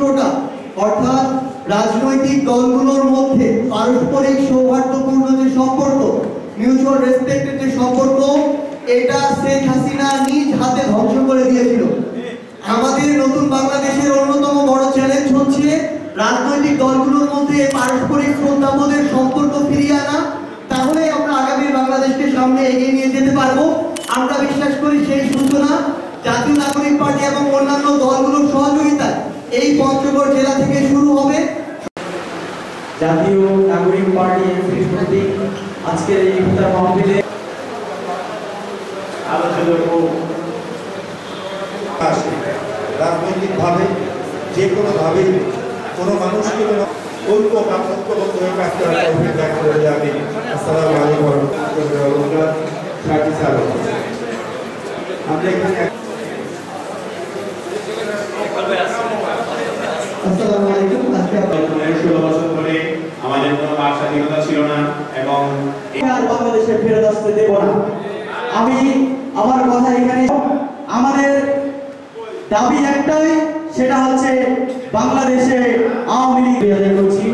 সূত্রটা অর্থাৎ রাজনৈতিক দলগুলোর মধ্যে পারস্পরিক সৌহার্দ্যপূর্ণ যে সম্পর্ক, মিউচুয়াল রেসপেক্টের যে সম্পর্ক, এটা শেখ হাসিনা নিজ হাতে ধ্বংস করে দিয়েছিল। আমাদের নতুন বাংলাদেশের অন্যতম বড় চ্যালেঞ্জ হচ্ছে রাজনৈতিক দলগুলোর মধ্যে পারস্পরিক শ্রদ্ধাবোধের সম্পর্ক ফিরিয়ে আনা। তাহলে আমরা আগামী বাংলাদেশকে সামনে এগিয়ে নিয়ে যেতে পারবো। আমরা বিশ্বাস করি সেই সূচনা জাতীয় নাগরিক পার্টি এবং অন্যান্য দলগুলোর সহযোগিতায় এই পঞ্চগড় জেলা থেকে শুরু হবে। জাতীয় নাগরিক পার্টি কর্তৃক আজকের এই ইফতার মাহফিলে আলোচনা রাজনৈতিকভাবে যে কোনোভাবে কোনো মানুষকে ঐক্য বা ঐক্যবদ্ধ হয়ে কাজ করার তৌফিক দান করে যাবে। আসসালামু আলাইকুম ওয়া রাহমাতুল্লাহি ওয়া বারাকাতুহু। আমরা এখানে আসসালামু আলাইকুম। আজকে 16 বছর ধরে আমাদের কোনো বাক স্বাধীনতা ছিল না এবং আর বাংলাদেশে ফেরত আসতে দেব না। আমি আমার কথা এখানে, আমাদের দাবি একটাই, সেটা হচ্ছে বাংলাদেশে আওয়ামী লীগ আদায় করছি।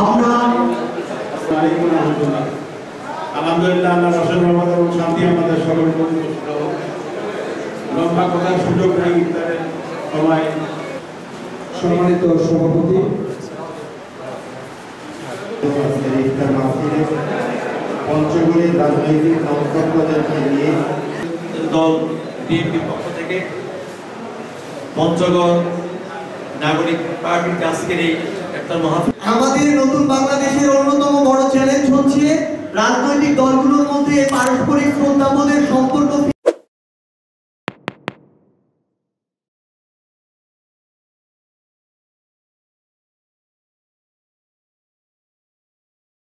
আমরা আলহামদুলিল্লাহ আল্লাহর অশেষ রহমত এবং শান্তি আমাদের সকলের প্রতি লম্বা কথার সুযোগ নেই ইফতারের সময়। সম্মানিত সভাপতি, ইফতার মাহফিলে পঞ্চগড়ের রাজনৈতিক নবদম্পতিদেরকে নিয়ে দল বিএনপির পক্ষ থেকে পঞ্চগড় নাগরিক পার্টির আজকের এই একটা মাহফিল। আমাদের নতুন বাংলাদেশের অন্যতম বড় চ্যালেঞ্জ হচ্ছে রাজনৈতিক দলগুলোর মধ্যে পারস্পরিক শ্রদ্ধাবোধের সম্পর্ক